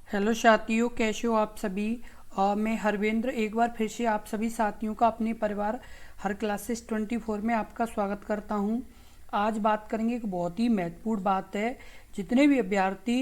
Hello साथियों, कैसे हो आप सभी। मैं हरवेंद्र एक बार फिर से आप सभी साथियों का अपने परिवार हर क्लासेस 24 में आपका स्वागत करता हूं। आज बात करेंगे, एक बहुत ही महत्वपूर्ण बात है। जितने भी अभ्यर्थी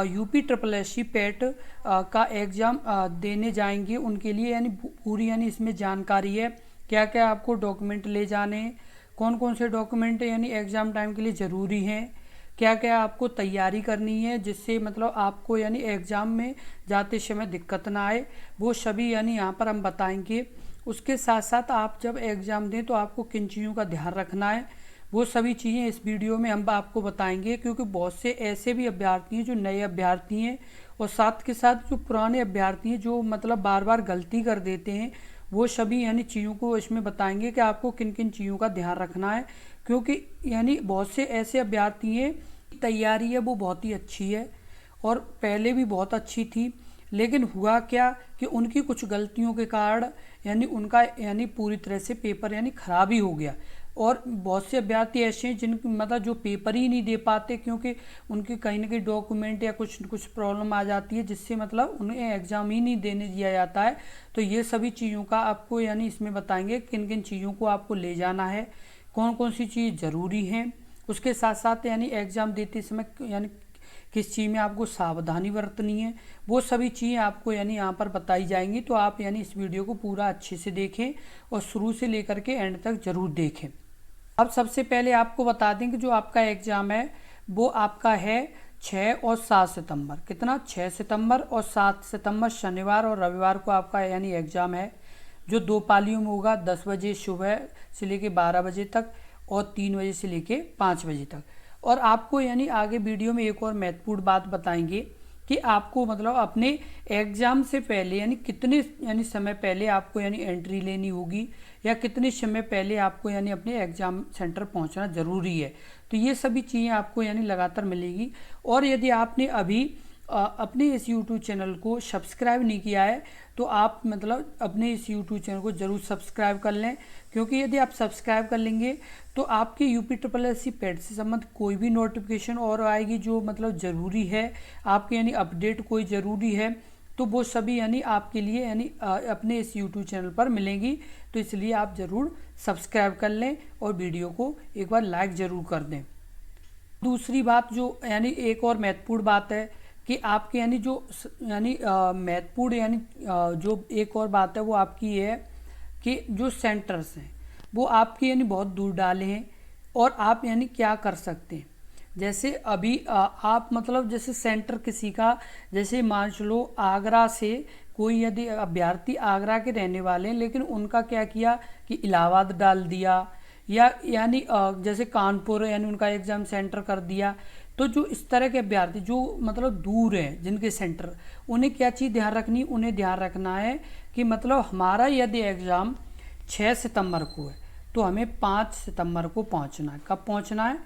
यूपी ट्रिपल एस सी पेट का एग्ज़ाम देने जाएंगे उनके लिए यानी पूरी यानी इसमें जानकारी है। क्या क्या आपको डॉक्यूमेंट ले जाने हैं, कौन कौन से डॉक्यूमेंट यानी एग्ज़ाम टाइम के लिए ज़रूरी हैं, क्या क्या आपको तैयारी करनी है जिससे मतलब आपको यानी एग्ज़ाम में जाते समय दिक्कत ना आए, वो सभी यानी यहाँ पर हम बताएंगे। उसके साथ साथ आप जब एग्ज़ाम दें तो आपको किन चीज़ों का ध्यान रखना है, वो सभी चीज़ें इस वीडियो में हम आपको बताएंगे। क्योंकि बहुत से ऐसे भी अभ्यर्थी हैं जो नए अभ्यर्थी हैं और साथ के साथ जो पुराने अभ्यर्थी हैं जो मतलब बार बार गलती कर देते हैं, वो सभी यानी चीज़ों को इसमें बताएंगे कि आपको किन किन चीज़ों का ध्यान रखना है। क्योंकि यानी बहुत से ऐसे अभ्यर्थी हैं, तैयारी है वो बहुत ही अच्छी है और पहले भी बहुत अच्छी थी, लेकिन हुआ क्या कि उनकी कुछ गलतियों के कारण यानी उनका यानी पूरी तरह से पेपर यानी ख़राब ही हो गया। और बहुत से अभ्यर्थी ऐसे हैं जिन मतलब जो पेपर ही नहीं दे पाते क्योंकि उनके कहीं ना कहीं डॉक्यूमेंट या कुछ कुछ प्रॉब्लम आ जाती है जिससे मतलब उन्हें एग्ज़ाम ही नहीं देने दिया जाता है। तो ये सभी चीज़ों का आपको यानी इसमें बताएंगे किन किन चीज़ों को आपको ले जाना है, कौन कौन सी चीज़ ज़रूरी है। उसके साथ साथ यानी एग्ज़ाम देते समय यानी किस चीज़ में आपको सावधानी बरतनी है, वो सभी चीज़ें आपको यानी यहाँ पर बताई जाएंगी। तो आप यानी इस वीडियो को पूरा अच्छे से देखें और शुरू से लेकर के एंड तक ज़रूर देखें। अब सबसे पहले आपको बता दें कि जो आपका एग्ज़ाम है वो आपका है 6 और 7 सितंबर। कितना? 6 सितंबर और 7 सितंबर शनिवार और रविवार को आपका यानी एग्ज़ाम है, जो 2 पालियों में होगा। 10 बजे सुबह से लेके 12 बजे तक और 3 बजे से लेके 5 बजे तक। और आपको यानी आगे वीडियो में एक और महत्वपूर्ण बात बताएंगे कि आपको मतलब अपने एग्ज़ाम से पहले यानी कितने यानी समय पहले आपको यानी एंट्री लेनी होगी या कितने समय पहले आपको यानी अपने एग्ज़ाम सेंटर पहुंचना ज़रूरी है। तो ये सभी चीज़ें आपको यानी लगातार मिलेगी। और यदि आपने अभी अपने इस YouTube चैनल को सब्सक्राइब नहीं किया है तो आप मतलब अपने इस YouTube चैनल को ज़रूर सब्सक्राइब कर लें। क्योंकि यदि आप सब्सक्राइब कर लेंगे तो आपके यूपी ट्रिपल एस सी पेट से संबंधित कोई भी नोटिफिकेशन और आएगी जो मतलब ज़रूरी है, आपके यानी अपडेट कोई ज़रूरी है, तो वो सभी यानी आपके लिए यानी अपने इस YouTube चैनल पर मिलेंगी। तो इसलिए आप ज़रूर सब्सक्राइब कर लें और वीडियो को एक बार लाइक ज़रूर कर दें। दूसरी बात जो यानी एक और महत्वपूर्ण बात है कि आपके यानी जो यानी महत्वपूर्ण यानी जो एक और बात है वो आपकी ये है कि जो सेंटर्स हैं वो आपके यानी बहुत दूर डाले हैं। और आप यानी क्या कर सकते हैं, जैसे अभी आप मतलब जैसे सेंटर किसी का, जैसे मान लो आगरा से कोई यदि अभ्यर्थी आगरा के रहने वाले हैं लेकिन उनका क्या किया कि इलाहाबाद डाल दिया, या यानी जैसे कानपुर यानी उनका एग्ज़ाम सेंटर कर दिया। तो जो इस तरह के अभ्यर्थी जो मतलब दूर हैं जिनके सेंटर, उन्हें क्या चीज़ ध्यान रखनी, उन्हें ध्यान रखना है कि मतलब हमारा यदि एग्ज़ाम 6 सितंबर को है तो हमें 5 सितंबर को पहुंचना है। कब पहुंचना है?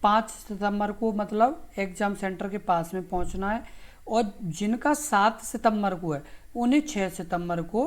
5 सितंबर को मतलब एग्ज़ाम सेंटर के पास में पहुंचना है। और जिनका 7 सितंबर को है उन्हें 6 सितंबर को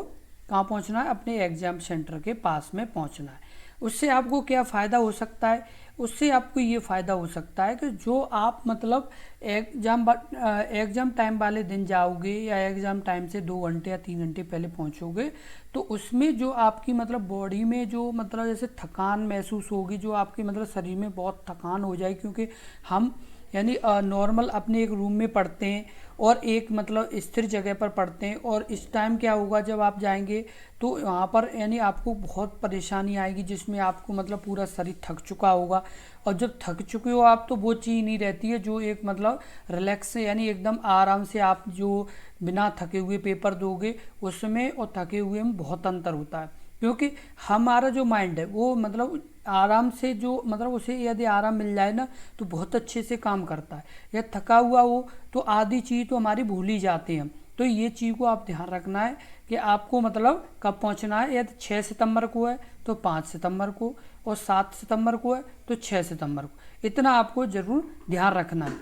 कहाँ पहुंचना है? अपने एग्ज़ाम सेंटर के पास में पहुंचना है। उससे आपको क्या फ़ायदा हो सकता है? उससे आपको ये फ़ायदा हो सकता है कि जो आप मतलब एग्ज़ाम टाइम वाले दिन जाओगे या एग्ज़ाम टाइम से 2 घंटे या 3 घंटे पहले पहुंचोगे तो उसमें जो आपकी मतलब बॉडी में जो मतलब जैसे थकान महसूस होगी, जो आपके मतलब शरीर में बहुत थकान हो जाएगी। क्योंकि हम यानी नॉर्मल अपने एक रूम में पढ़ते हैं और एक मतलब स्थिर जगह पर पढ़ते हैं। और इस टाइम क्या होगा, जब आप जाएंगे तो वहाँ पर यानी आपको बहुत परेशानी आएगी जिसमें आपको मतलब पूरा शरीर थक चुका होगा। और जब थक चुके हो आप तो वो चीज़ नहीं रहती है जो एक मतलब रिलैक्स यानी एकदम आराम से आप जो बिना थके हुए पेपर दोगे, उसमें और थके हुए में बहुत अंतर होता है। क्योंकि हमारा जो माइंड है वो मतलब आराम से जो मतलब उसे यदि आराम मिल जाए ना तो बहुत अच्छे से काम करता है। या थका हुआ हो तो आधी चीज़ तो हमारी भूल ही जाते हैं हम। तो ये चीज़ को आप ध्यान रखना है कि आपको मतलब कब पहुंचना है। यदि 6 सितंबर को है तो 5 सितंबर को, और 7 सितंबर को है तो 6 सितंबर को। इतना आपको ज़रूर ध्यान रखना है।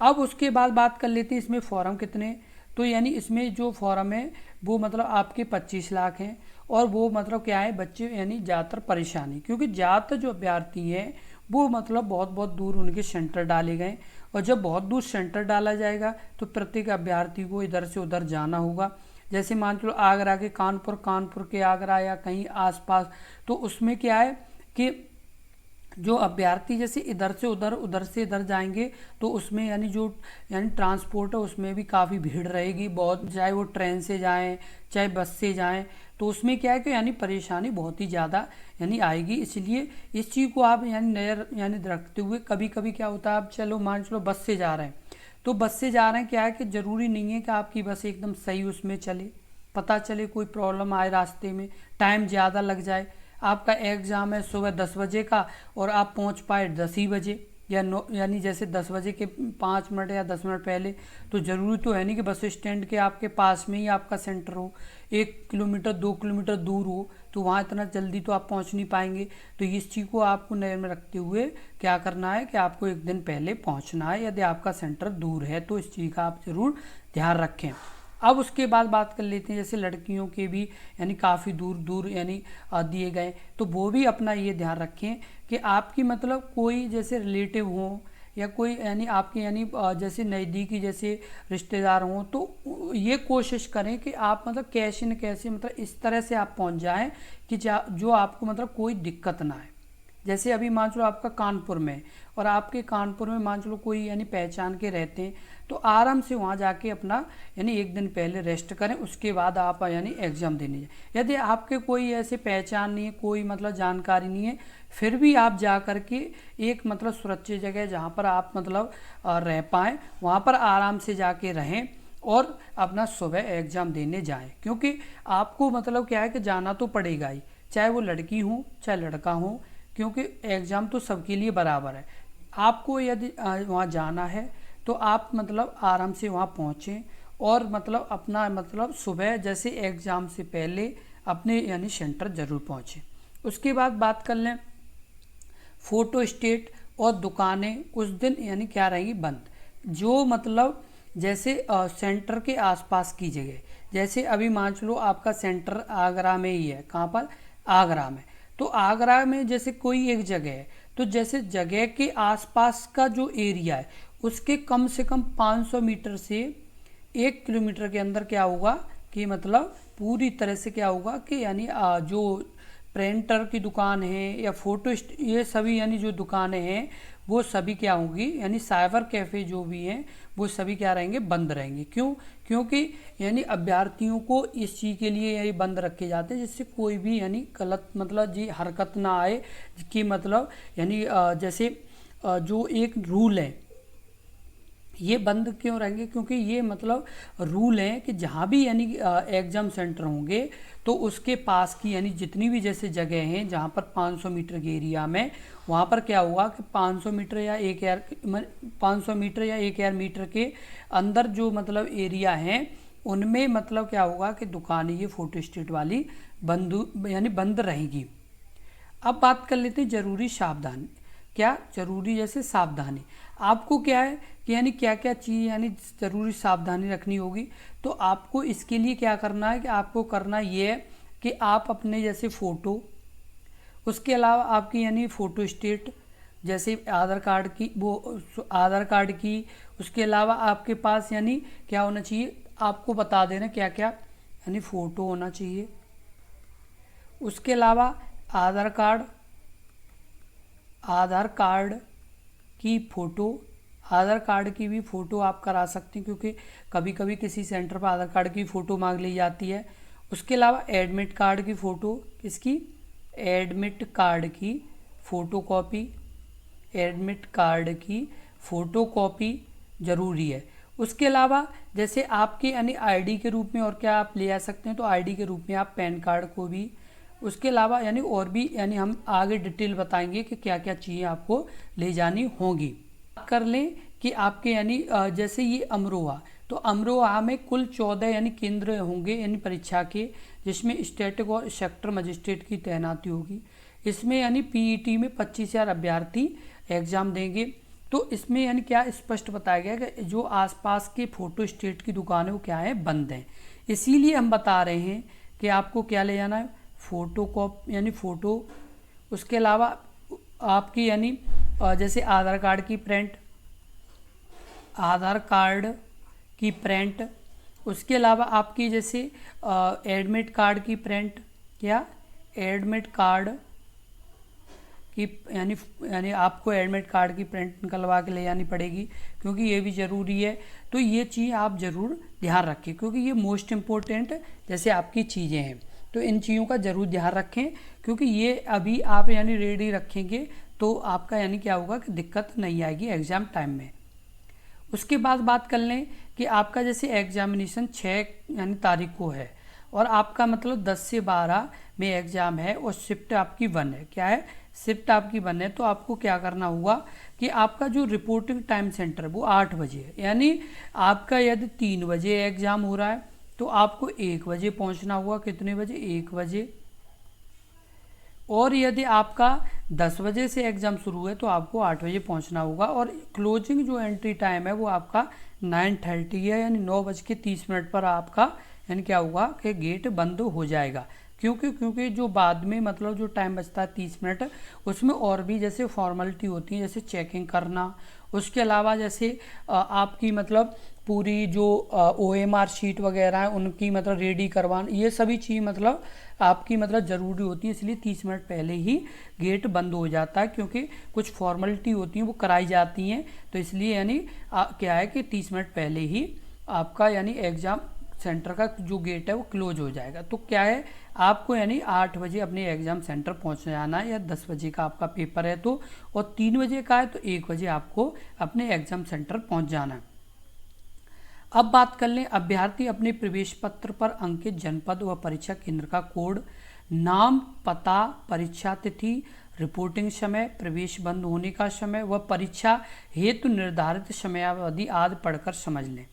अब उसके बाद बात कर लेते हैं इसमें फॉर्म कितने। तो यानी इसमें जो फॉर्म है वो मतलब आपके 25 लाख हैं। और वो मतलब क्या है, बच्चे यानी ज़्यादातर परेशानी, क्योंकि ज़्यादातर जो अभ्यर्थी हैं वो मतलब बहुत बहुत दूर उनके सेंटर डाले गए और जब बहुत दूर सेंटर डाला जाएगा तो प्रत्येक अभ्यर्थी को इधर से उधर जाना होगा। जैसे मान लो आगरा के कानपुर, कानपुर के आगरा या कहीं आसपास, तो उसमें क्या है कि जो अभ्यर्थी जैसे इधर से उधर, उधर से इधर जाएंगे तो उसमें यानी ट्रांसपोर्ट है उसमें भी काफ़ी भीड़ रहेगी बहुत, चाहे वो ट्रेन से जाएं चाहे बस से जाएं, तो उसमें क्या है कि यानी परेशानी बहुत ही ज़्यादा आएगी। इसलिए इस चीज़ को आप नज़र रखते हुए, कभी कभी क्या होता है, आप चलो मान चलो बस से जा रहे हैं, तो बस से जा रहे हैं, क्या है कि ज़रूरी नहीं है कि आपकी बस एकदम सही उसमें चले, पता चले कोई प्रॉब्लम आए रास्ते में, टाइम ज़्यादा लग जाए। आपका एग्ज़ाम है सुबह 10 बजे का और आप पहुंच पाए 10 ही बजे या जैसे 10 बजे के 5 मिनट या 10 मिनट पहले, तो ज़रूरी तो है नहीं कि बस स्टैंड के आपके पास में ही आपका सेंटर हो, 1 किलोमीटर 2 किलोमीटर दूर हो, तो वहाँ इतना जल्दी तो आप पहुँच नहीं पाएंगे। तो इस चीज़ को आपको नज़र में रखते हुए क्या करना है कि आपको एक दिन पहले पहुँचना है, यदि आपका सेंटर दूर है तो इस चीज़ का आप ज़रूर ध्यान रखें। अब उसके बाद बात कर लेते हैं, जैसे लड़कियों के भी काफ़ी दूर दूर दिए गए, तो वो भी अपना ये ध्यान रखें कि आपकी मतलब कोई जैसे रिलेटिव हो या कोई आपके जैसे नज़दीकी जैसे रिश्तेदार हों, तो ये कोशिश करें कि आप मतलब कैसे न कैसे मतलब इस तरह से आप पहुंच जाएं कि जो आपको मतलब कोई दिक्कत ना आए। जैसे अभी मान चलो आपका कानपुर में और आपके कानपुर में मान चलो कोई पहचान के रहते हैं, तो आराम से वहाँ जाके अपना एक दिन पहले रेस्ट करें, उसके बाद आप एग्ज़ाम देने जाए। यदि आपके कोई ऐसे पहचान नहीं है, कोई मतलब जानकारी नहीं है, फिर भी आप जा कर के एक मतलब सुरक्षित जगह जहाँ पर आप मतलब रह पाएँ, वहाँ पर आराम से जाके रहें और अपना सुबह एग्ज़ाम देने जाएं। क्योंकि आपको मतलब क्या है कि जाना तो पड़ेगा ही, चाहे वो लड़की हो चाहे लड़का हो, क्योंकि एग्ज़ाम तो सबके लिए बराबर है। आपको यदि वहाँ जाना है तो आप मतलब आराम से वहाँ पहुँचें और मतलब अपना मतलब सुबह जैसे एग्ज़ाम से पहले अपने सेंटर ज़रूर पहुँचें। उसके बाद बात कर लें फ़ोटो स्टेट और दुकानें उस दिन क्या रहेंगी बंद, जो मतलब जैसे सेंटर के आसपास की जगह, जैसे अभी मान लो आपका सेंटर आगरा में ही है, कहाँ पर, आगरा में, तो आगरा में जैसे कोई एक जगह है, तो जैसे जगह के आसपास का जो एरिया है उसके कम से कम 500 मीटर से 1 किलोमीटर के अंदर क्या होगा कि मतलब पूरी तरह से क्या होगा कि जो प्रिंटर की दुकान है या फोटो ये सभी जो दुकानें हैं वो सभी क्या होंगी, साइबर कैफ़े जो भी हैं वो सभी क्या रहेंगे, बंद रहेंगे। क्यों? क्योंकि अभ्यर्थियों को इस चीज़ के लिए ये बंद रखे जाते हैं जिससे कोई भी गलत मतलब जी हरकत ना आए, कि मतलब जैसे जो एक रूल है ये बंद क्यों रहेंगे, क्योंकि ये मतलब रूल है कि जहाँ भी एग्ज़ाम सेंटर होंगे तो उसके पास की जितनी भी जैसे जगह हैं जहाँ पर 500 मीटर के एरिया में, वहाँ पर क्या हुआ कि 500 मीटर या 500 मीटर या 1000 मीटर के अंदर जो मतलब एरिया हैं उनमें मतलब क्या होगा कि दुकानें ये फ़ोटो स्टेट वाली बंद रहेगी। अब बात कर लेते हैं ज़रूरी सावधानी। क्या ज़रूरी जैसे सावधानी, आपको क्या है कि क्या क्या चीज़ ज़रूरी सावधानी रखनी होगी। तो आपको इसके लिए क्या करना है कि आपको करना ये है कि आप अपने जैसे फ़ोटो, उसके अलावा आपकी फ़ोटो स्टेट जैसे आधार कार्ड की, वो आधार कार्ड की, उसके अलावा आपके पास क्या होना चाहिए, आपको बता देना क्या क्या फ़ोटो होना चाहिए। उसके अलावा आधार कार्ड की फ़ोटो, आधार कार्ड की भी फ़ोटो आप करा सकते हैं, क्योंकि कभी कभी किसी सेंटर पर आधार कार्ड की फ़ोटो मांग ली जाती है। उसके अलावा एडमिट कार्ड की फ़ोटो, किसकी, एडमिट कार्ड की फ़ोटो कॉपी, एडमिट कार्ड की फ़ोटो कॉपी ज़रूरी है। उसके अलावा जैसे आपके आईडी के रूप में और क्या आप ले आ सकते हैं, तो आईडी के रूप में आप पैन कार्ड को भी, उसके अलावा और भी हम आगे डिटेल बताएंगे कि क्या क्या चीज़ें आपको ले जानी होंगी। कर लें कि आपके जैसे ये अमरोहा, तो अमरोहा में कुल 14 केंद्र होंगे परीक्षा के, जिसमें स्टैटिक और सेक्टर मजिस्ट्रेट की तैनाती होगी। इसमें पीईटी में 25,000 अभ्यर्थी एग्ज़ाम देंगे। तो इसमें क्या स्पष्ट बताया गया कि जो आसपास के फ़ोटो स्टेट की दुकानें वो क्या है, बंद हैं। इसीलिए हम बता रहे हैं कि आपको क्या ले जाना है, फ़ोटो फ़ोटो, उसके अलावा आपकी जैसे आधार कार्ड की प्रिंट, आधार कार्ड की प्रिंट, उसके अलावा आपकी जैसे एडमिट कार्ड की प्रिंट या एडमिट कार्ड की यानी आपको एडमिट कार्ड की प्रिंट निकलवा के ले जानी पड़ेगी, क्योंकि ये भी ज़रूरी है। तो ये चीज़ आप ज़रूर ध्यान रखें, क्योंकि ये मोस्ट इम्पोर्टेंट जैसे आपकी चीज़ें हैं, तो इन चीज़ों का ज़रूर ध्यान रखें, क्योंकि ये अभी आप रेडी रखेंगे तो आपका क्या होगा कि दिक्कत नहीं आएगी एग्ज़ाम टाइम में। उसके बाद बात कर लें कि आपका जैसे एग्जामिनेशन 6 तारीख को है और आपका 10 से 12 में एग्ज़ाम है और शिफ्ट आपकी 1 है। क्या है? शिफ्ट आपकी 1 है। तो आपको क्या करना होगा कि आपका जो रिपोर्टिंग टाइम सेंटर है वो 8 बजे है। यानी आपका यदि 3 बजे एग्ज़ाम हो रहा है तो आपको 1 बजे पहुंचना होगा। कितने बजे? 1 बजे। और यदि आपका 10 बजे से एग्ज़ाम शुरू है तो आपको 8 बजे पहुंचना होगा। और क्लोजिंग जो एंट्री टाइम है वो आपका 9:30 है, यानी 9:30 पर आपका क्या होगा कि गेट बंद हो जाएगा। क्योंकि जो बाद में जो टाइम बचता है 30 मिनट, उसमें और भी जैसे फॉर्मेलिटी होती है, जैसे चेकिंग करना, उसके अलावा जैसे आपकी पूरी जो OMR शीट वगैरह है उनकी रेडी करवाना, ये सभी चीज़ आपकी ज़रूरी होती है। इसलिए 30 मिनट पहले ही गेट बंद हो जाता है, क्योंकि कुछ फॉर्मेलिटी होती हैं वो कराई जाती हैं। तो इसलिए क्या है कि 30 मिनट पहले ही आपका एग्ज़ाम सेंटर का जो गेट है वो क्लोज हो जाएगा। तो क्या है, आपको 8 बजे अपने एग्ज़ाम सेंटर पहुंच जाना है, या 10 बजे का आपका पेपर है तो, और 3 बजे का है तो 1 बजे आपको अपने एग्ज़ाम सेंटर पहुंच जाना है। अब बात कर लें, अभ्यर्थी अपने प्रवेश पत्र पर अंकित जनपद व परीक्षा केंद्र का कोड, नाम, पता, परीक्षा तिथि, रिपोर्टिंग समय, प्रवेश बंद होने का समय व परीक्षा हेतु निर्धारित समयावधि आदि पढ़कर समझ लें।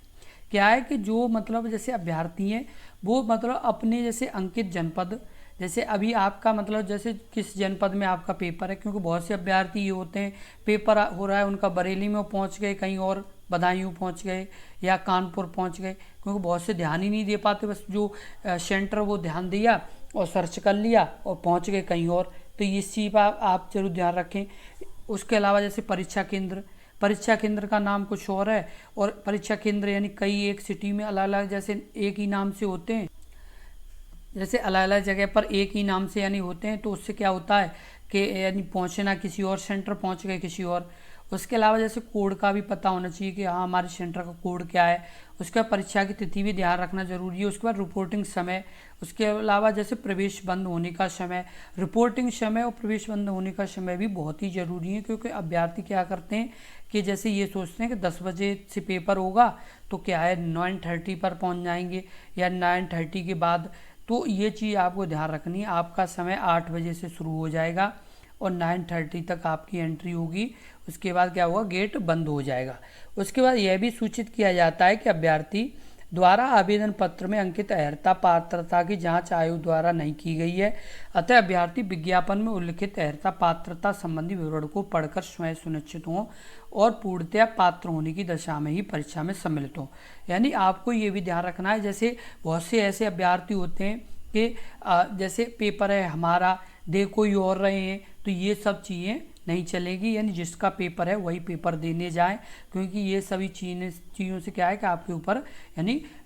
क्या है कि जो जैसे अभ्यर्थी हैं वो अपने जैसे अंकित जनपद, जैसे अभी आपका जैसे किस जनपद में आपका पेपर है, क्योंकि बहुत से अभ्यर्थी ये होते हैं पेपर हो रहा है उनका बरेली में पहुंच गए, कहीं और बदायूं पहुंच गए या कानपुर पहुंच गए, क्योंकि बहुत से ध्यान ही नहीं दे पाते, बस जो सेंटर वो ध्यान दिया और सर्च कर लिया और पहुंच गए कहीं और। तो इस चीज़ पर आप जरूर ध्यान रखें। उसके अलावा जैसे परीक्षा केंद्र का नाम कुछ और है और परीक्षा केंद्र कई एक सिटी में अलग अलग जैसे एक ही नाम से होते हैं, जैसे अलग अलग जगह पर एक ही नाम से होते हैं। तो उससे क्या होता है कि पहुंचना किसी और सेंटर पहुंच गए किसी और। उसके अलावा जैसे कोड का भी पता होना चाहिए कि हाँ हमारे सेंटर का कोड क्या है। उसके बाद परीक्षा की तिथि भी ध्यान रखना जरूरी है। उसके बाद रिपोर्टिंग समय, उसके अलावा जैसे प्रवेश बंद होने का समय, रिपोर्टिंग समय और प्रवेश बंद होने का समय भी बहुत ही ज़रूरी है, क्योंकि अभ्यर्थी क्या करते हैं कि जैसे ये सोचते हैं कि 10 बजे से पेपर होगा तो क्या है 9:30 पर पहुंच जाएंगे या 9:30 के बाद। तो ये चीज़ आपको ध्यान रखनी है, आपका समय 8 बजे से शुरू हो जाएगा और 9:30 तक आपकी एंट्री होगी। उसके बाद क्या होगा, गेट बंद हो जाएगा। उसके बाद यह भी सूचित किया जाता है कि अभ्यर्थी द्वारा आवेदन पत्र में अंकित अर्हता पात्रता की जांच आयोग द्वारा नहीं की गई है, अतः अभ्यर्थी विज्ञापन में उल्लिखित अर्हता पात्रता संबंधी विवरण को पढ़कर स्वयं सुनिश्चित हों और पूर्णतया पात्र होने की दशा में ही परीक्षा में सम्मिलित हों। यानी आपको ये भी ध्यान रखना है, जैसे बहुत से ऐसे अभ्यर्थी होते हैं कि जैसे पेपर है हमारा, दे कोई और रहे हैं, तो ये सब चीज़ें नहीं चलेगी। यानी जिसका पेपर है वही पेपर देने जाएं, क्योंकि ये सभी चीज़ों से क्या है कि आपके ऊपर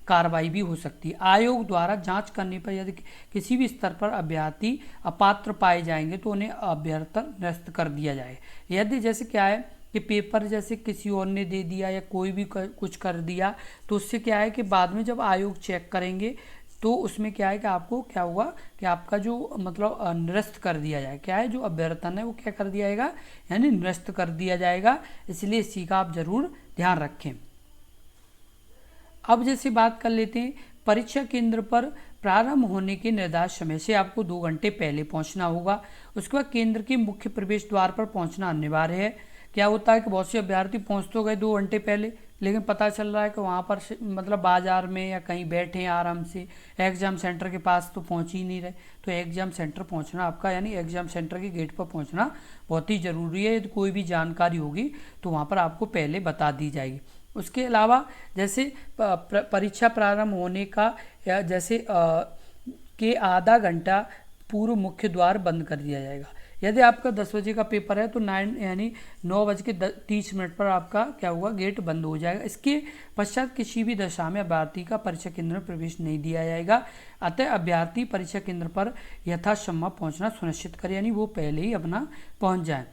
कार्रवाई भी हो सकती है। आयोग द्वारा जांच करने पर यदि किसी भी स्तर पर अभ्यर्थी अपात्र पाए जाएंगे तो उन्हें अभ्यर्थन निरस्त कर दिया जाए। यदि जैसे क्या है कि पेपर जैसे किसी और ने दे दिया या कोई भी कुछ कर दिया, तो उससे क्या है कि बाद में जब आयोग चेक करेंगे तो उसमें क्या है कि आपको क्या हुआ कि आपका जो निरस्त कर दिया जाए, क्या है जो अभ्यर्थन है वो क्या कर दिया जाएगा, यानी निरस्त कर दिया जाएगा। इसलिए इसी का आप जरूर ध्यान रखें। अब जैसे बात कर लेते हैं, परीक्षा केंद्र पर प्रारंभ होने के निर्धारित समय से आपको 2 घंटे पहले पहुंचना होगा। उसके बाद केंद्र के मुख्य प्रवेश द्वार पर पहुंचना अनिवार्य है। क्या होता है कि बहुत से अभ्यर्थी पहुंच तो गए 2 घंटे पहले, लेकिन पता चल रहा है कि वहाँ पर बाजार में या कहीं बैठे हैं आराम से, एग्ज़ाम सेंटर के पास तो पहुँच ही नहीं रहे। तो एग्ज़ाम सेंटर पहुँचना आपका एग्ज़ाम सेंटर के गेट पर पहुँचना बहुत ही ज़रूरी है। यदि कोई भी जानकारी होगी तो वहाँ पर आपको पहले बता दी जाएगी। उसके अलावा जैसे परीक्षा प्रारंभ होने का या जैसे के आधा घंटा पूर्व मुख्य द्वार बंद कर दिया जाएगा। यदि आपका 10 बजे का पेपर है तो 9:30 पर आपका क्या होगा, गेट बंद हो जाएगा। इसके पश्चात किसी भी दशा में अभ्यर्थी का परीक्षा केंद्र में प्रवेश नहीं दिया जाएगा। अतः अभ्यर्थी परीक्षा केंद्र पर यथासंभव पहुंचना सुनिश्चित करें, यानी वो पहले ही अपना पहुंच जाए।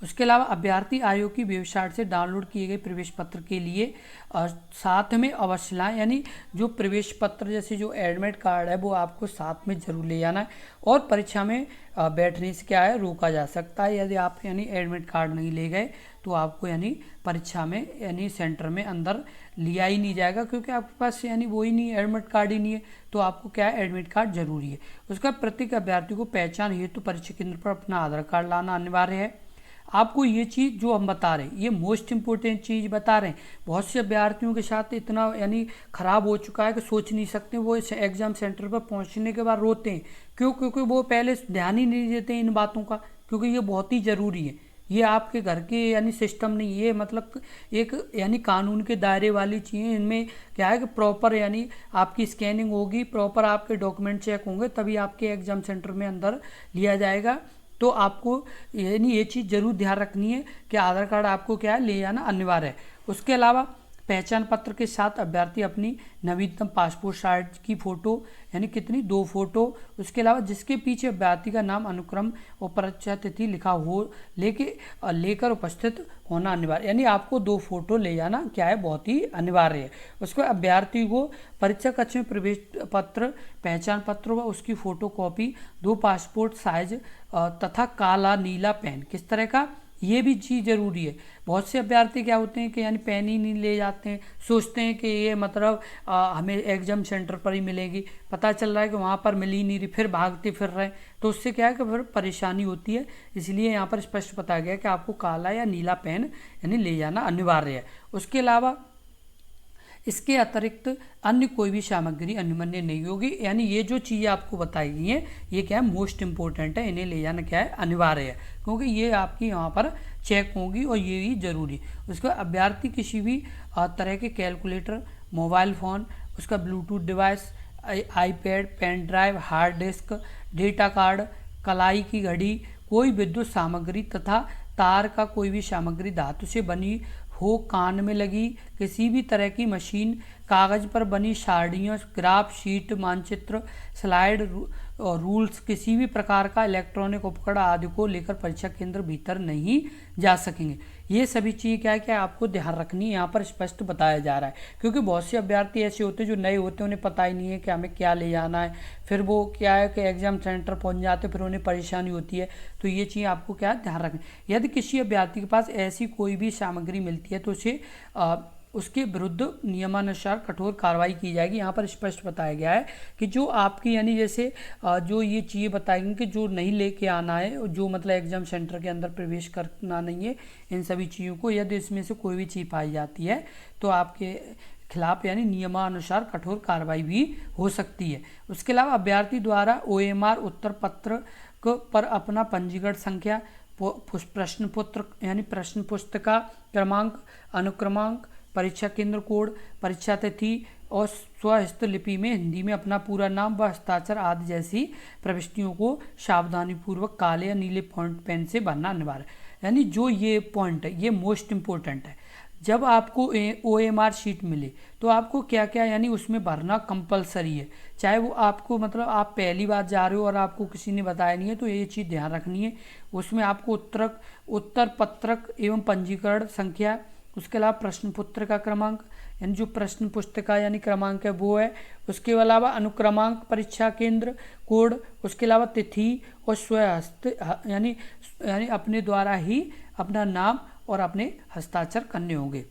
उसके अलावा अभ्यर्थी आयोग की वेबसाइट से डाउनलोड किए गए प्रवेश पत्र के लिए साथ में अवश्य लाएं, यानी जो प्रवेश पत्र जैसे जो एडमिट कार्ड है वो आपको साथ में जरूर ले जाना है। और परीक्षा में बैठने से क्या है, रोका जा सकता है। यदि आप यानी एडमिट कार्ड नहीं ले गए तो आपको यानी परीक्षा में यानी सेंटर में अंदर लिया ही नहीं जाएगा, क्योंकि आपके पास यानी वो ही नहीं, एडमिट कार्ड ही नहीं है। तो आपको क्या है, एडमिट कार्ड जरूरी है। उसका प्रत्येक अभ्यर्थी को पहचान हेतु परीक्षा केंद्र पर अपना आधार कार्ड लाना अनिवार्य है। आपको ये चीज़ जो हम बता रहे हैं, ये मोस्ट इम्पोर्टेंट चीज़ बता रहे हैं। बहुत से अभ्यर्थियों के साथ इतना यानी ख़राब हो चुका है कि सोच नहीं सकते। वो इस एग्ज़ाम सेंटर पर पहुंचने के बाद रोते हैं। क्यों? क्योंकि वो पहले ध्यान ही नहीं देते इन बातों का, क्योंकि ये बहुत ही ज़रूरी है। ये आपके घर के यानी सिस्टम नहीं, ये मतलब एक यानी कानून के दायरे वाली चीज़ें। इनमें क्या है कि प्रॉपर यानी आपकी स्कैनिंग होगी, प्रॉपर आपके डॉक्यूमेंट चेक होंगे, तभी आपके एग्ज़ाम सेंटर में अंदर लिया जाएगा। तो आपको यानी ये चीज़ जरूर ध्यान रखनी है कि आधार कार्ड आपको क्या है, ले जाना अनिवार्य है। उसके अलावा पहचान पत्र के साथ अभ्यर्थी अपनी नवीनतम पासपोर्ट साइज की फ़ोटो, यानी कितनी, 2 फोटो। उसके अलावा जिसके पीछे अभ्यर्थी का नाम, अनुक्रम और परीक्षा तिथि लिखा हो लेकर उपस्थित होना अनिवार्य, यानी आपको 2 फोटो ले जाना क्या है, बहुत ही अनिवार्य है। उसके बाद अभ्यर्थी को परीक्षा कक्ष में प्रवेश पत्र, पहचान पत्र व उसकी फ़ोटो कॉपी, 2 पासपोर्ट साइज तथा काला नीला पेन, किस तरह का, ये भी चीज़ जरूरी है। बहुत से अभ्यर्थी क्या होते हैं कि यानी पेन ही नहीं ले जाते हैं, सोचते हैं कि ये मतलब हमें एग्जाम सेंटर पर ही मिलेगी, पता चल रहा है कि वहाँ पर मिल ही नहीं रही, फिर भागते फिर रहे, तो उससे क्या है कि फिर परेशानी होती है। इसलिए यहाँ पर स्पष्ट बताया गया कि आपको काला या नीला पेन यानी ले जाना अनिवार्य है। उसके अलावा इसके अतिरिक्त अन्य कोई भी सामग्री अनुमन्य नहीं होगी, यानी ये जो चीज़ें आपको बताई गई हैं ये क्या है, मोस्ट इंपॉर्टेंट है, इन्हें ले जाना क्या है, अनिवार्य है, क्योंकि ये आपकी यहाँ पर चेक होगी और ये भी जरूरी। उसका अभ्यर्थी किसी भी तरह के कैलकुलेटर, मोबाइल फ़ोन, उसका bluetooth device, iPad, pen drive, hard disk, data card, कलाई की घड़ी, कोई विद्युत सामग्री तथा तार का कोई भी सामग्री धातु से बनी हो, कान में लगी किसी भी तरह की मशीन, कागज़ पर बनी सारणियों, ग्राफ, शीट, मानचित्र, स्लाइड, रूल्स, किसी भी प्रकार का इलेक्ट्रॉनिक उपकरण आदि को लेकर परीक्षा केंद्र भीतर नहीं जा सकेंगे। ये सभी चीज़ क्या है कि आपको ध्यान रखनी है, यहाँ पर स्पष्ट बताया जा रहा है। क्योंकि बहुत से अभ्यर्थी ऐसे होते हैं जो नए होते हैं, उन्हें पता ही नहीं है कि हमें क्या ले जाना है, फिर वो क्या है कि एग्जाम सेंटर पहुँच जाते, फिर उन्हें परेशानी होती है। तो ये चीज़ आपको क्या ध्यान रखनी। यदि किसी अभ्यर्थी के पास ऐसी कोई भी सामग्री मिलती है तो उसे उसके विरुद्ध नियमानुसार कठोर कार्रवाई की जाएगी। यहाँ पर स्पष्ट बताया गया है कि जो आपकी यानी जैसे जो ये चीज़ें बताएंगे कि जो नहीं लेके आना है, जो मतलब एग्जाम सेंटर के अंदर प्रवेश करना नहीं है, इन सभी चीज़ों को यदि इसमें से कोई भी चीज़ पाई जाती है तो आपके खिलाफ यानी नियमानुसार कठोर कार्रवाई भी हो सकती है। उसके अलावा अभ्यर्थी द्वारा OMR उत्तर पत्र पर अपना पंजीकरण संख्या, प्रश्न पत्र यानी प्रश्न पुस्तिका क्रमांक, अनुक्रमांक, परीक्षा केंद्र कोड, परीक्षा तिथि और स्वहस्त लिपि में हिंदी में अपना पूरा नाम व हस्ताक्षर आदि जैसी प्रविष्टियों को सावधानीपूर्वक काले या नीले पॉइंट पेन से भरना अनिवार्य है। यानी जो ये पॉइंट है ये मोस्ट इम्पोर्टेंट है। जब आपको OMR शीट मिले तो आपको क्या क्या यानी उसमें भरना कंपलसरी है, चाहे वो आपको मतलब आप पहली बार जा रहे हो और आपको किसी ने बताया नहीं है, तो ये चीज़ ध्यान रखनी है। उसमें आपको उत्तर पत्रक एवं पंजीकरण संख्या, उसके अलावा प्रश्न पत्र का क्रमांक यानी जो प्रश्न पुस्तिका यानी क्रमांक है वो है, उसके अलावा अनुक्रमांक, परीक्षा केंद्र कोड, उसके अलावा तिथि और स्वहस्त यानी अपने द्वारा ही अपना नाम और अपने हस्ताक्षर करने होंगे।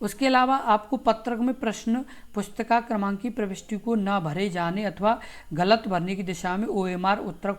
उसके अलावा आपको पत्रक में प्रश्न पुस्तिका क्रमांक की प्रविष्टि को न भरे जाने अथवा गलत भरने की दिशा में OMR उत्तर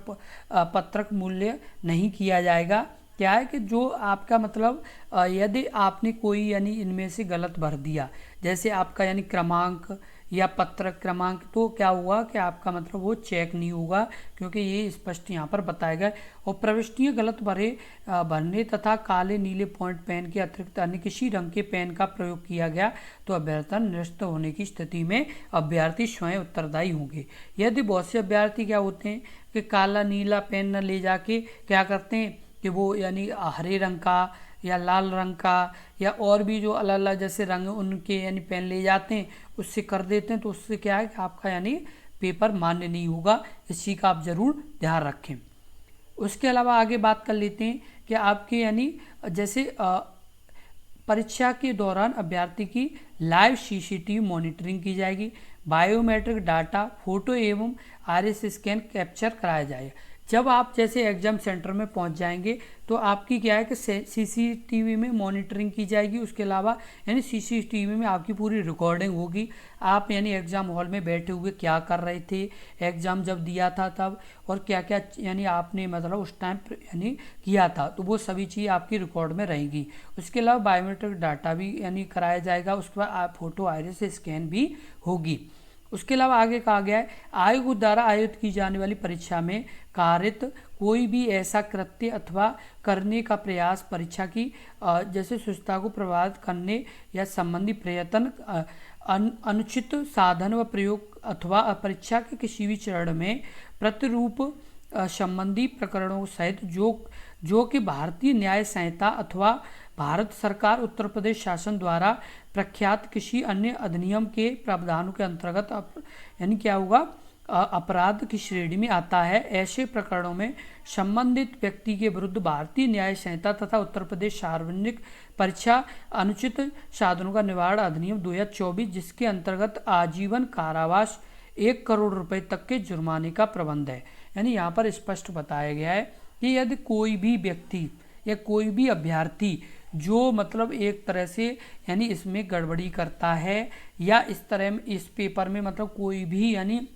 पत्रक मूल्य नहीं किया जाएगा। क्या है कि जो आपका मतलब यदि आपने कोई यानी इनमें से गलत भर दिया, जैसे आपका यानी क्रमांक या पत्र क्रमांक, तो क्या हुआ कि आपका मतलब वो चेक नहीं होगा, क्योंकि ये स्पष्ट यहाँ पर बताया गया। और प्रविष्टियाँ गलत भरने तथा काले नीले पॉइंट पेन के अतिरिक्त अन्य किसी रंग के पेन का प्रयोग किया गया तो अभ्यर्थी निरस्त होने की स्थिति में अभ्यर्थी स्वयं उत्तरदायी होंगे। यदि बहुत से अभ्यर्थी क्या होते हैं कि काला नीला पेन न ले जाके क्या करते हैं कि वो यानी हरे रंग का या लाल रंग का या और भी जो अलग अलग जैसे रंग उनके यानी पेन ले जाते हैं, उससे कर देते हैं, तो उससे क्या है कि आपका यानी पेपर मान्य नहीं होगा। इस चीज़ का आप ज़रूर ध्यान रखें। उसके अलावा आगे बात कर लेते हैं कि आपके यानी जैसे परीक्षा के दौरान अभ्यर्थी की लाइव सीसीटीवी मॉनिटरिंग की जाएगी। बायोमेट्रिक डाटा, फोटो एवं आईरिस स्कैन कैप्चर कराया जाएगा। जब आप जैसे एग्जाम सेंटर में पहुंच जाएंगे तो आपकी क्या है कि सीसीटीवी में मॉनिटरिंग की जाएगी। उसके अलावा यानी सीसीटीवी में आपकी पूरी रिकॉर्डिंग होगी, आप यानी एग्ज़ाम हॉल में बैठे हुए क्या कर रहे थे, एग्ज़ाम जब दिया था तब, और क्या क्या यानी आपने मतलब उस टाइम यानी किया था, तो वो सभी चीज़ आपकी रिकॉर्ड में रहेंगी। उसके अलावा बायोमेट्रिक डाटा भी यानी कराया जाएगा। उसके बाद आप फोटो आईरिस स्कैन भी होगी। उसके अलावा आगे कहा गया है, आयोग द्वारा आयोजित की जाने वाली परीक्षा में कारित कोई भी ऐसा कृत्य अथवा करने का प्रयास परीक्षा की जैसे सुचिता को प्रभावित करने या संबंधी प्रयत्न, अनुचित साधन व प्रयोग अथवा परीक्षा के किसी भी चरण में प्रतिरूप संबंधी प्रकरणों सहित जो कि भारतीय न्याय संहिता अथवा भारत सरकार उत्तर प्रदेश शासन द्वारा प्रख्यात किसी अन्य अधिनियम के प्रावधानों के अंतर्गत यानी क्या होगा अपराध की श्रेणी में आता है। ऐसे प्रकरणों में संबंधित व्यक्ति के विरुद्ध भारतीय न्याय संहिता तथा उत्तर प्रदेश सार्वजनिक परीक्षा अनुचित साधनों का निवारण अधिनियम 2024, जिसके अंतर्गत आजीवन कारावास 1 करोड़ रुपए तक के जुर्माने का प्रबंध है। यानी यहाँ पर स्पष्ट बताया गया है कि यदि कोई भी व्यक्ति या कोई भी अभ्यर्थी जो मतलब एक तरह से यानी इसमें गड़बड़ी करता है या इस तरह इस पेपर में मतलब कोई भी यानी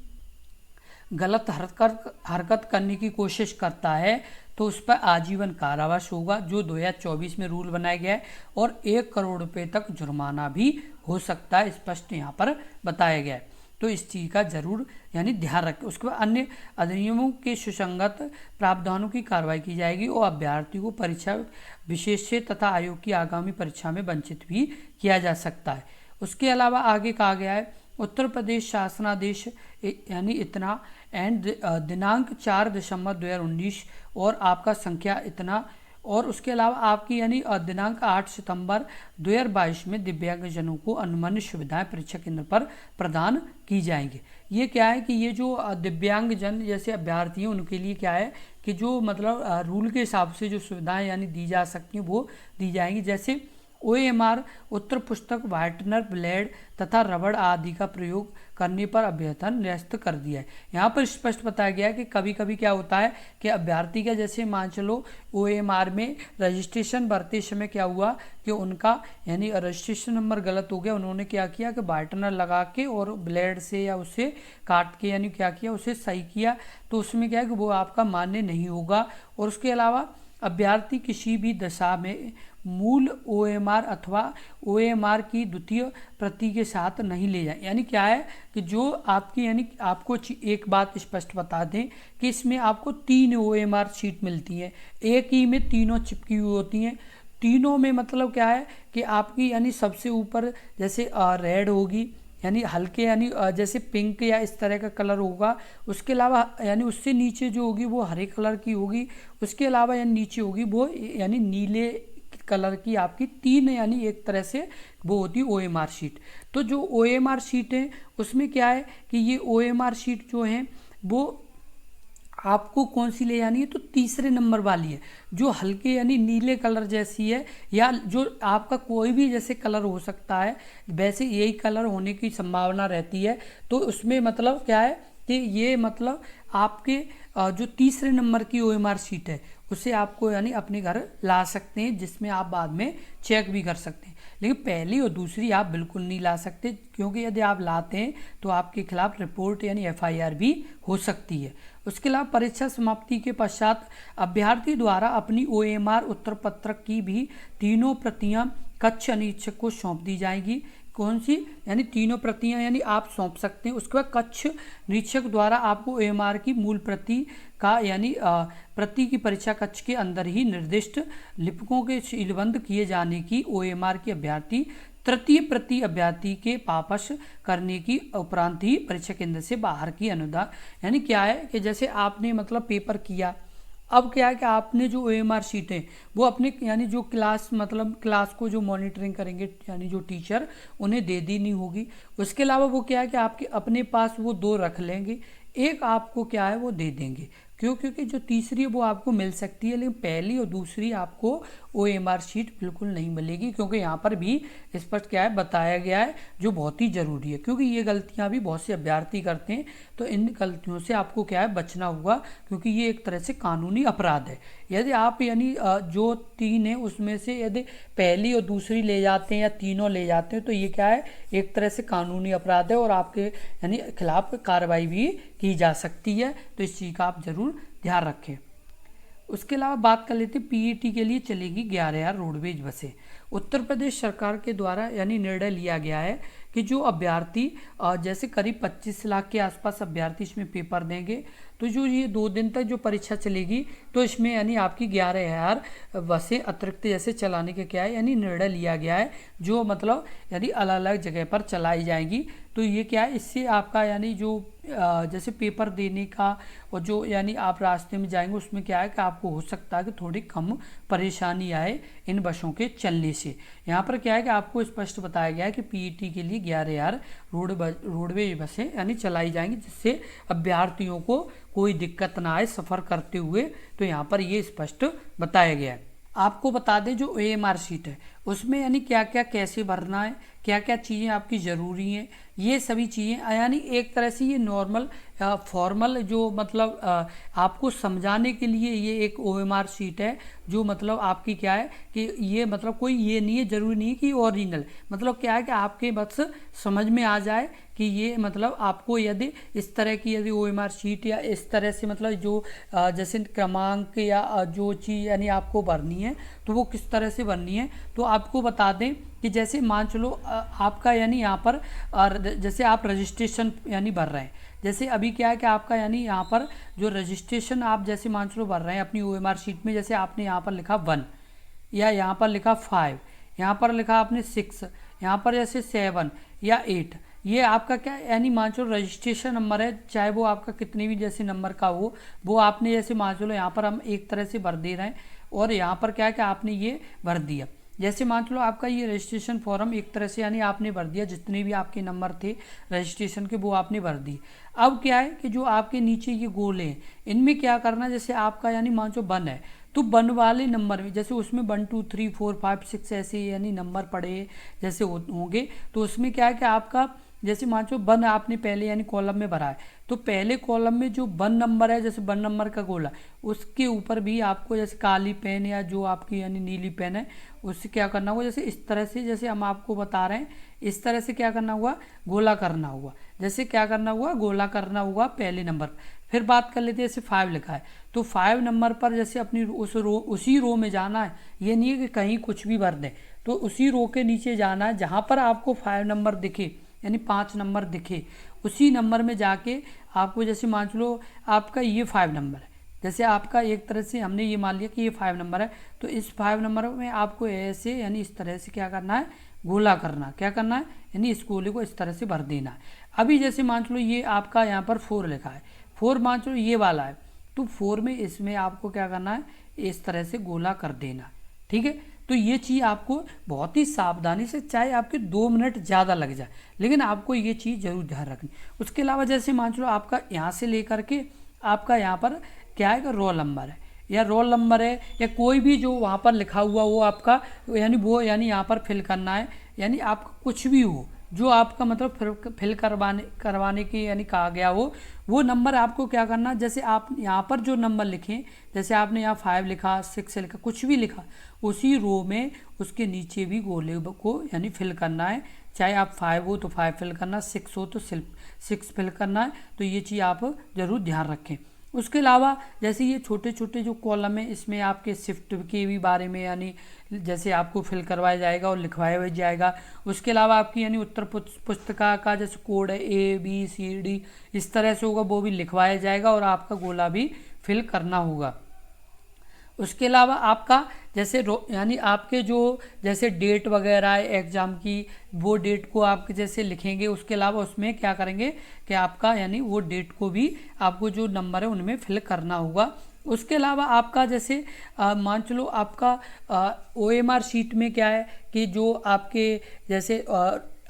गलत हरकत करने की कोशिश करता है तो उस पर आजीवन कारावास होगा, जो 2024 में रूल बनाया गया है, और 1 करोड़ रुपए तक जुर्माना भी हो सकता है, स्पष्ट यहाँ पर बताया गया है। तो इस चीज़ का जरूर यानी ध्यान रखें। उसके बाद अन्य अधिनियमों के सुसंगत प्रावधानों की कार्रवाई की जाएगी और अभ्यर्थी को परीक्षा विशेष से तथा आयोग की आगामी परीक्षा में वंचित भी किया जा सकता है। उसके अलावा आगे कहा गया है, उत्तर प्रदेश शासनादेश यानी इतना एंड दिनांक 4 दिसंबर 2019 और आपका संख्या इतना, और उसके अलावा आपकी यानी दिनांक 8 सितंबर 2022 में दिव्यांगजनों को अनुमन्य सुविधाएं परीक्षा केंद्र पर प्रदान की जाएंगी। ये क्या है कि ये जो दिव्यांगजन जैसे अभ्यर्थी हैं उनके लिए क्या है कि जो मतलब रूल के हिसाब से जो सुविधाएं यानी दी जा सकती हैं वो दी जाएंगी। जैसे OMR उत्तर पुस्तक, व्हाइटनर, ब्लेड तथा रबड़ आदि का प्रयोग करने पर अभ्यर्थी निरस्त कर दिया है। यहाँ पर स्पष्ट बताया गया है कि कभी कभी क्या होता है कि अभ्यर्थी का जैसे मान चलो OMR में रजिस्ट्रेशन भरते समय क्या हुआ कि उनका यानी रजिस्ट्रेशन नंबर गलत हो गया, उन्होंने क्या किया कि व्हाइटनर लगा के और ब्लेड से या उससे काट के यानी क्या किया उसे सही किया, तो उसमें क्या है कि वो आपका मान्य नहीं होगा। और उसके अलावा अभ्यर्थी किसी भी दशा में मूल OMR अथवा OMR की द्वितीय प्रति के साथ नहीं ले जाए। यानी क्या है कि जो आपकी यानी आपको एक बात स्पष्ट बता दें कि इसमें आपको 3 OMR शीट मिलती है, एक ही में तीनों चिपकी हुई होती हैं। तीनों में मतलब क्या है कि आपकी यानी सबसे ऊपर जैसे रेड होगी यानी हल्के यानी जैसे पिंक या इस तरह का कलर होगा, उसके अलावा यानी उससे नीचे जो होगी वो हरे कलर की होगी, उसके अलावा यानी नीचे होगी वो यानी नीले कलर की आपकी 3 यानी एक तरह से वो होती OMR शीट। तो जो OMR शीट है उसमें क्या है कि ये OMR शीट जो है वो आपको कौन सी ले जानी है, तो तीसरे नंबर वाली है जो हल्के यानी नीले कलर जैसी है, या जो आपका कोई भी जैसे कलर हो सकता है वैसे यही कलर होने की संभावना रहती है। तो उसमें मतलब क्या है कि ये मतलब आपके जो तीसरे नंबर की OMR शीट है उसे आपको यानी अपने घर ला सकते हैं, जिसमें आप बाद में चेक भी कर सकते हैं। लेकिन पहली और दूसरी आप बिल्कुल नहीं ला सकते, क्योंकि यदि आप लाते हैं तो आपके खिलाफ रिपोर्ट यानी FIR भी हो सकती है। उसके अलावा परीक्षा समाप्ति के पश्चात अभ्यर्थी द्वारा अपनी OMR उत्तर पत्रक की भी 3 प्रतियां कक्ष अधीक्षक को सौंप दी जाएगी। कौन सी, यानी तीनों प्रतियां यानी आप सौंप सकते हैं। उसके बाद कक्ष निरीक्षक द्वारा आपको OMR की मूल प्रति का यानी प्रति की परीक्षा कक्ष के अंदर ही निर्दिष्ट लिपिकों के सीलबंद किए जाने की OMR की अभ्यर्थी तृतीय प्रति अभ्यर्थी के वापस करने की उपरांत ही परीक्षा केंद्र से बाहर की अनुदान। यानी क्या है कि जैसे आपने मतलब पेपर किया, अब क्या है कि आपने जो OMR शीट है वो अपने यानी जो क्लास मतलब क्लास को जो मॉनिटरिंग करेंगे यानी जो टीचर, उन्हें दे दी नहीं होगी। उसके अलावा वो क्या है कि आपके अपने पास वो 2 रख लेंगे, एक आपको क्या है वो दे देंगे। क्यों? क्योंकि जो तीसरी है वो आपको मिल सकती है, लेकिन पहली और दूसरी आपको OMR शीट बिल्कुल नहीं मिलेगी, क्योंकि यहाँ पर भी स्पष्ट क्या है बताया गया है, जो बहुत ही ज़रूरी है। क्योंकि ये गलतियाँ भी बहुत से अभ्यर्थी करते हैं, तो इन गलतियों से आपको क्या है बचना होगा, क्योंकि ये एक तरह से कानूनी अपराध है। यदि आप यानी जो 3 है उसमें से यदि पहली और दूसरी ले जाते हैं या तीनों ले जाते हैं, तो ये क्या है एक तरह से कानूनी अपराध है और आपके यानी खिलाफ कार्रवाई भी की जा सकती है। तो इस चीज़ का आप जरूर ध्यान रखें। उसके अलावा बात कर लेते हैं PET के लिए चलेगी 11,000 रोडवेज बसें। उत्तर प्रदेश सरकार के द्वारा यानी निर्णय लिया गया है कि जो अभ्यर्थी जैसे करीब 25 लाख के आसपास अभ्यर्थी इसमें पेपर देंगे, तो जो ये 2 दिन तक जो परीक्षा चलेगी, तो इसमें यानी आपकी 11,000 बसें अतिरिक्त जैसे चलाने के क्या है यानी निर्णय लिया गया है, जो मतलब यानी अलग अलग जगह पर चलाई जाएंगी। तो ये क्या है, इससे आपका यानी जो जैसे पेपर देने का और जो यानी आप रास्ते में जाएंगे उसमें क्या है कि आपको हो सकता है कि थोड़ी कम परेशानी आए इन बसों के चलने से। यहाँ पर क्या है कि आपको स्पष्ट बताया गया है कि PET के लिए 11,000 रोडवेज बसें यानी चलाई जाएंगी, जिससे अभ्यर्थियों को कोई दिक्कत ना आए सफ़र करते हुए। तो यहाँ पर ये स्पष्ट बताया गया है। आपको बता दें जो OMR शीट है उसमें यानी क्या क्या कैसे भरना है, क्या क्या चीज़ें आपकी ज़रूरी हैं, ये सभी चीज़ें यानी एक तरह से ये नॉर्मल फॉर्मल जो मतलब आपको समझाने के लिए ये एक OMR शीट है, जो मतलब आपकी क्या है कि ये मतलब कोई ये नहीं है, ज़रूरी नहीं है कि ओरिजिनल, मतलब क्या है कि आपके बस समझ में आ जाए कि ये मतलब आपको यदि इस तरह की यदि OMR शीट या इस तरह से मतलब जो जैसे क्रमांक या जो चीज़ यानी आपको भरनी है तो वो किस तरह से भरनी है। तो आपको बता दें कि जैसे मान चलो आपका यानी यहाँ पर जैसे आप रजिस्ट्रेशन यानी भर रहे हैं, जैसे अभी क्या है कि आपका यानी यहाँ पर जो रजिस्ट्रेशन आप जैसे मान चलो भर रहे हैं अपनी OMR शीट में, जैसे आपने यहाँ पर लिखा 1 या यहाँ पर लिखा 5, यहाँ पर लिखा आपने 6, यहाँ पर जैसे 7 या 8, ये आपका क्या यानी मान चलो रजिस्ट्रेशन नंबर है, चाहे वो आपका कितने भी जैसे नंबर का हो, वो आपने जैसे मान चलो यहाँ पर हम एक तरह से भर दे रहे हैं और यहाँ पर क्या है कि आपने ये भर दिया। जैसे मान लो आपका ये रजिस्ट्रेशन फॉर्म एक तरह से यानी आपने भर दिया, जितने भी आपके नंबर थे रजिस्ट्रेशन के वो आपने भर दिए। अब क्या है कि जो आपके नीचे ये गोले हैं इनमें क्या करना, जैसे आपका यानी मान लो 1 है तो 1 वाले नंबर में जैसे उसमें 1 2 3 4 5 6 ऐसे यानी नंबर पड़े जैसे होंगे, तो उसमें क्या है कि आपका जैसे मान लो 1 आपने पहले यानी कॉलम में भरा है, तो पहले कॉलम में जो 1 नंबर है जैसे 1 नंबर का गोला, उसके ऊपर भी आपको जैसे काली पेन या जो आपकी यानी नीली पेन है उससे क्या करना होगा, जैसे इस तरह से जैसे हम आपको बता रहे हैं इस तरह से क्या करना हुआ, गोला करना हुआ। जैसे क्या करना हुआ, गोला करना हुआ पहले नंबर। फिर बात कर लेते हैं जैसे 5 लिखा है तो 5 नंबर पर जैसे अपनी उसी रो में जाना है, ये नहीं है कि कहीं कुछ भी भर दें, तो उसी रो के नीचे जाना है जहाँ पर आपको 5 नंबर दिखे यानी 5 नंबर दिखे, उसी नंबर में जाके आपको जैसे मान लो आपका ये 5 नंबर है, जैसे आपका एक तरह से हमने ये मान लिया कि ये 5 नंबर है, तो इस 5 नंबर में आपको ऐसे यानी इस तरह से क्या करना है, गोला करना, क्या करना है यानी इस गोले को इस तरह से भर देना है। अभी जैसे मान लो ये आपका यहाँ पर 4 लिखा है, 4 मान लो ये वाला है, तो 4 में इसमें आपको क्या करना है, इस तरह से गोला कर देना, ठीक है। तो ये चीज़ आपको बहुत ही सावधानी से, चाहे आपके 2 मिनट ज़्यादा लग जाए, लेकिन आपको ये चीज़ जरूर ध्यान रखनी। उसके अलावा जैसे मान लो आपका यहाँ से लेकर के आपका यहाँ पर क्या है कि रोल नंबर है या रोल नंबर है या कोई भी जो वहाँ पर लिखा हुआ वो आपका यानी वो यानी यहाँ पर फिल करना है, यानी आपका कुछ भी हो जो आपका मतलब फिल करवाने के यानी कहा गया हो, वो नंबर आपको क्या करना, जैसे आप यहाँ पर जो नंबर लिखें, जैसे आपने यहाँ 5 लिखा 6 लिखा कुछ भी लिखा, उसी रो में उसके नीचे भी गोले को यानी फिल करना है। चाहे आप 5 हो तो 5 फिल करना, 6 हो तो 6 फिल करना है। तो ये चीज़ आप ज़रूर ध्यान रखें। उसके अलावा जैसे ये छोटे छोटे जो कॉलम है, इसमें आपके शिफ्ट के भी बारे में यानी जैसे आपको फिल करवाया जाएगा और लिखवाया भी जाएगा। उसके अलावा आपकी यानी उत्तर पुस्तिका का जैसे कोड है ABCD इस तरह से होगा, वो भी लिखवाया जाएगा और आपका गोला भी फिल करना होगा। उसके अलावा आपका जैसे यानी आपके जो जैसे डेट वगैरह है एग्ज़ाम की, वो डेट को आप जैसे लिखेंगे। उसके अलावा उसमें क्या करेंगे कि आपका यानी वो डेट को भी आपको जो नंबर है उनमें फिल करना होगा। उसके अलावा आपका जैसे मान चलो आपका OMR शीट में क्या है कि जो आपके जैसे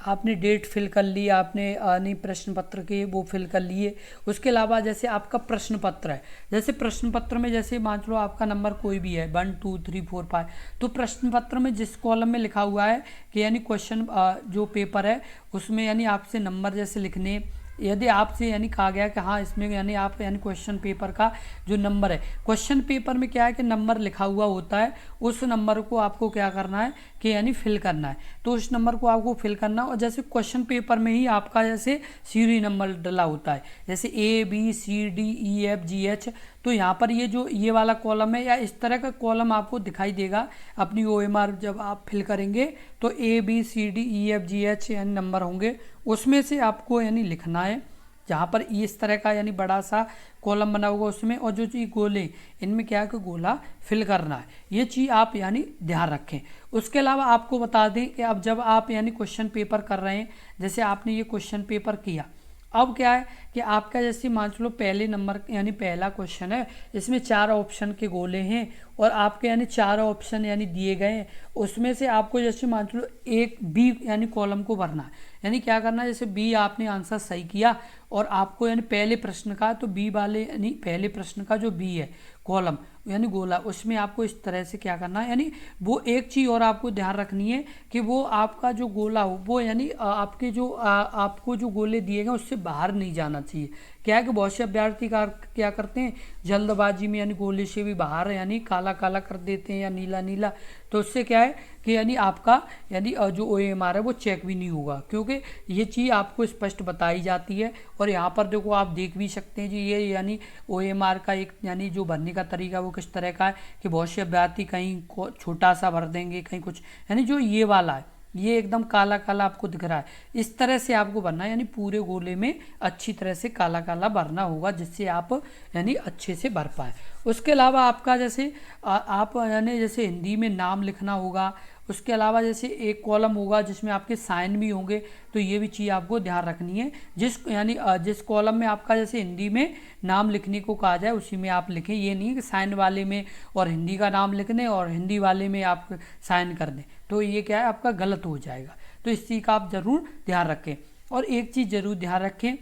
आपने डेट फिल कर ली, आपने नहीं प्रश्न पत्र के वो फिल कर लिए। उसके अलावा जैसे आपका प्रश्न पत्र है, जैसे प्रश्न पत्र में जैसे मान लो आपका नंबर कोई भी है 1 2 3 4 5, तो प्रश्न पत्र में जिस कॉलम में लिखा हुआ है कि यानी क्वेश्चन जो पेपर है उसमें यानी आपसे नंबर जैसे लिखने, यदि आपसे यानी कहा गया कि हाँ इसमें यानी आप यानी क्वेश्चन पेपर का जो नंबर है, क्वेश्चन पेपर में क्या है कि नंबर लिखा हुआ होता है, उस नंबर को आपको क्या करना है कि यानी फिल करना है। तो उस नंबर को आपको फिल करना, और जैसे क्वेश्चन पेपर में ही आपका जैसे सीरियल नंबर डला होता है, जैसे ABCDEFGH, तो यहाँ पर ये जो ये वाला कॉलम है या इस तरह का कॉलम आपको दिखाई देगा अपनी OMR जब आप फिल करेंगे, तो ABCDEFGH यानी नंबर होंगे, उसमें से आपको यानी लिखना है। जहाँ पर इस तरह का यानी बड़ा सा कॉलम बना होगा उसमें, और जो चीज़ गोले इनमें क्या है कि गोला फिल करना है, ये चीज़ आप यानी ध्यान रखें। उसके अलावा आपको बता दें कि अब जब आप यानी क्वेश्चन पेपर कर रहे हैं, जैसे आपने ये क्वेश्चन पेपर किया, अब क्या है कि आपका जैसे मान लो पहले नंबर यानी पहला क्वेश्चन है, इसमें 4 ऑप्शन के गोले हैं और आपके यानी 4 ऑप्शन यानी दिए गए हैं, उसमें से आपको जैसे मान लो एक B यानी कॉलम को भरना है। यानी क्या करना है, जैसे B आपने आंसर सही किया और आपको यानी पहले प्रश्न का, तो B वाले यानी पहले प्रश्न का जो B है कॉलम यानी गोला, उसमें आपको इस तरह से क्या करना है, यानी वो एक चीज़ और आपको ध्यान रखनी है कि वो आपका जो गोला हो वो यानी आपके जो आपको जो गोले दिए गए उससे बाहर नहीं जाना चाहिए। क्या है कि बहुत से अभ्यर्थी क्या करते हैं जल्दबाजी में यानी गोले से भी बाहर यानी काला काला कर देते हैं या नीला नीला, तो उससे क्या है कि यानी आपका यानी जो OMR है वो चेक भी नहीं होगा, क्योंकि ये चीज़ आपको स्पष्ट बताई जाती है। और यहाँ पर देखो आप देख भी सकते हैं जी, ये यानी OMR का एक यानी जो भरने का तरीका वो किस तरह का है कि बहुत से अभ्यर्थी कहीं छोटा सा भर देंगे, कहीं कुछ, यानी जो ये वाला है ये एकदम काला काला आपको दिख रहा है, इस तरह से आपको भरना है, यानी पूरे गोले में अच्छी तरह से काला काला भरना होगा, जिससे आप यानी अच्छे से भर पाए। उसके अलावा आपका जैसे आप यानी जैसे हिंदी में नाम लिखना होगा। उसके अलावा जैसे एक कॉलम होगा जिसमें आपके साइन भी होंगे, तो ये भी चीज़ आपको ध्यान रखनी है। जिस कॉलम में आपका जैसे हिंदी में नाम लिखने को कहा जाए उसी में आप लिखें, ये नहीं कि साइन वाले में और हिंदी का नाम लिख दें और हिंदी वाले में आप साइन कर दें, तो ये क्या है आपका गलत हो जाएगा। तो इस चीज़ का आप ज़रूर ध्यान रखें। और एक चीज़ ज़रूर ध्यान रखें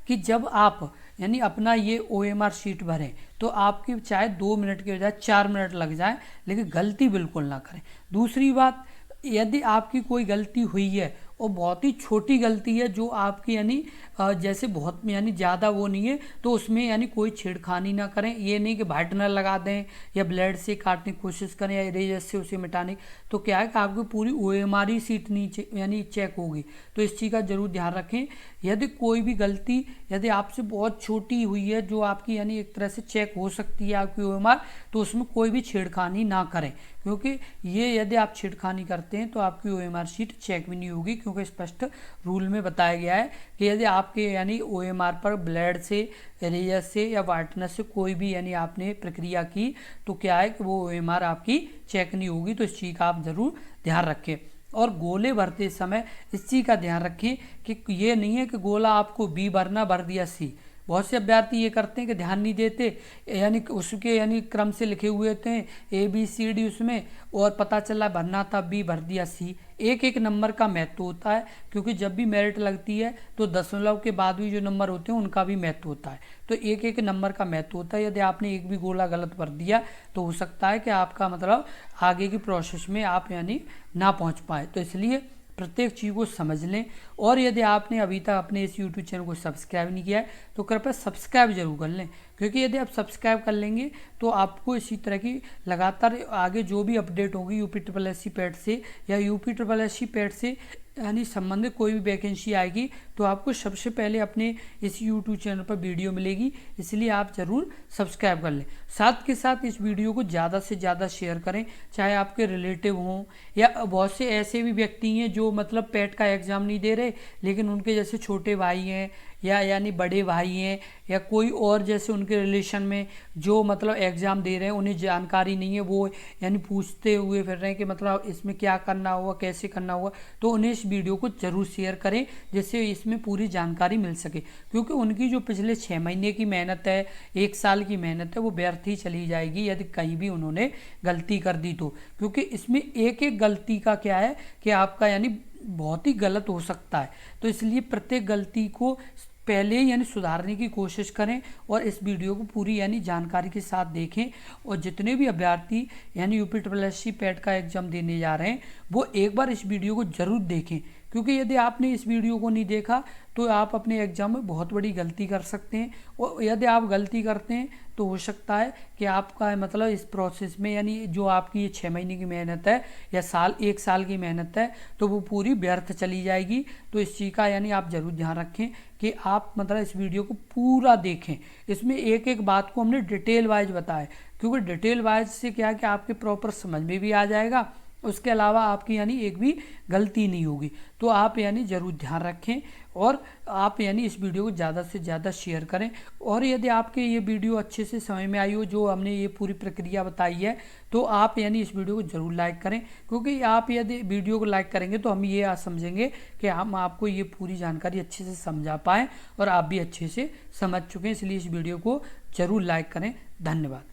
कि जब आप यानी अपना ये OMR शीट भरें तो आपकी चाहे 2 मिनट के बजाय 4 मिनट लग जाए, लेकिन गलती बिल्कुल ना करें। दूसरी बात, यदि आपकी कोई गलती हुई है और बहुत ही छोटी गलती है जो आपकी यानी जैसे बहुत यानी ज़्यादा वो नहीं है, तो उसमें यानी कोई छेड़खानी ना करें। ये नहीं कि वाइटनर लगा दें या ब्लेड से काटने की कोशिश करें या इरेजर से उसे मिटाने, तो क्या है कि आपकी पूरी OMR शीट नीचे यानी चेक होगी। तो इस चीज़ का ज़रूर ध्यान रखें। यदि कोई भी गलती यदि आपसे बहुत छोटी हुई है जो आपकी यानी एक तरह से चेक हो सकती है आपकी OMR, तो उसमें कोई भी छेड़खानी ना करें, क्योंकि ये यदि आप छेड़खानी करते हैं तो आपकी OMR शीट चेक भी नहीं होगी, क्योंकि स्पष्ट रूल में बताया गया है कि यदि आपके यानी OMR पर ब्लेड से, इरेजर से या वाइटनर से कोई भी यानी आपने प्रक्रिया की, तो क्या है कि वो OMR आपकी चेक नहीं होगी। तो इस चीज़ का आप ज़रूर ध्यान रखें। और गोले भरते समय इस चीज़ का ध्यान रखें कि ये नहीं है कि गोला आपको B भरना, भर दिया C। बहुत से अभ्यर्थी ये करते हैं कि ध्यान नहीं देते, यानी उसके यानी क्रम से लिखे हुए होते हैं ABCD उसमें, और पता चला भरना था B, भर दिया C। एक एक नंबर का महत्व होता है, क्योंकि जब भी मेरिट लगती है तो दशमलव के बाद भी जो नंबर होते हैं उनका भी महत्व होता है। तो एक एक नंबर का महत्व होता है। यदि आपने एक भी गोला गलत भर दिया तो हो सकता है कि आपका मतलब आगे की प्रोसेस में आप यानी ना पहुँच पाए। तो इसलिए प्रत्येक चीज़ को समझ लें। और यदि आपने अभी तक अपने इस YouTube चैनल को सब्सक्राइब नहीं किया है तो कृपया सब्सक्राइब जरूर कर लें, क्योंकि यदि आप सब्सक्राइब कर लेंगे तो आपको इसी तरह की लगातार आगे जो भी अपडेट होगी UPSSC पैट से या UPSSC पैट से यानी संबंधित कोई भी वैकेंसी आएगी तो आपको सबसे पहले अपने इस यूट्यूब चैनल पर वीडियो मिलेगी, इसलिए आप ज़रूर सब्सक्राइब कर लें। साथ के साथ इस वीडियो को ज़्यादा से ज़्यादा शेयर करें, चाहे आपके रिलेटिव हों या बहुत से ऐसे भी व्यक्ति हैं जो मतलब पेट का एग्ज़ाम नहीं दे रहे, लेकिन उनके जैसे छोटे भाई हैं या यानी बड़े भाई हैं या कोई और जैसे उनके रिलेशन में जो मतलब एग्ज़ाम दे रहे हैं, उन्हें जानकारी नहीं है, वो यानी पूछते हुए फिर रहे हैं कि मतलब इसमें क्या करना होगा, कैसे करना होगा, तो उन्हें इस वीडियो को ज़रूर शेयर करें जिससे इसमें पूरी जानकारी मिल सके। क्योंकि उनकी जो पिछले 6 महीने की मेहनत है, 1 साल की मेहनत है, वो व्यर्थ ही चली जाएगी यदि कहीं भी उन्होंने गलती कर दी तो। क्योंकि इसमें एक एक गलती का क्या है कि आपका यानी बहुत ही गलत हो सकता है, तो इसलिए प्रत्येक गलती को पहले यानी सुधारने की कोशिश करें और इस वीडियो को पूरी यानी जानकारी के साथ देखें। और जितने भी अभ्यर्थी यानी UPSSC पेट का एग्ज़ाम देने जा रहे हैं वो एक बार इस वीडियो को ज़रूर देखें, क्योंकि यदि आपने इस वीडियो को नहीं देखा तो आप अपने एग्ज़ाम में बहुत बड़ी गलती कर सकते हैं। और यदि आप गलती करते हैं तो हो सकता है कि आपका मतलब इस प्रोसेस में यानी जो आपकी ये 6 महीने की मेहनत है या 1 साल की मेहनत है तो वो पूरी व्यर्थ चली जाएगी। तो इस चीज़ का यानी आप ज़रूर ध्यान रखें कि आप मतलब इस वीडियो को पूरा देखें। इसमें एक एक बात को हमने डिटेल वाइज बताया, क्योंकि डिटेल वाइज से क्या है कि आपके प्रॉपर समझ में भी आ जाएगा, उसके अलावा आपकी यानी एक भी गलती नहीं होगी। तो आप यानी ज़रूर ध्यान रखें और आप यानी इस वीडियो को ज़्यादा से ज़्यादा शेयर करें। और यदि आपके ये वीडियो अच्छे से समझ में आई हो, जो हमने ये पूरी प्रक्रिया बताई है, तो आप यानी इस वीडियो को ज़रूर लाइक करें, क्योंकि आप यदि वीडियो को लाइक करेंगे तो हम ये समझेंगे कि हम आपको ये पूरी जानकारी अच्छे से समझा पाएँ और आप भी अच्छे से समझ चुके हैं। इसलिए इस वीडियो को ज़रूर लाइक करें। धन्यवाद।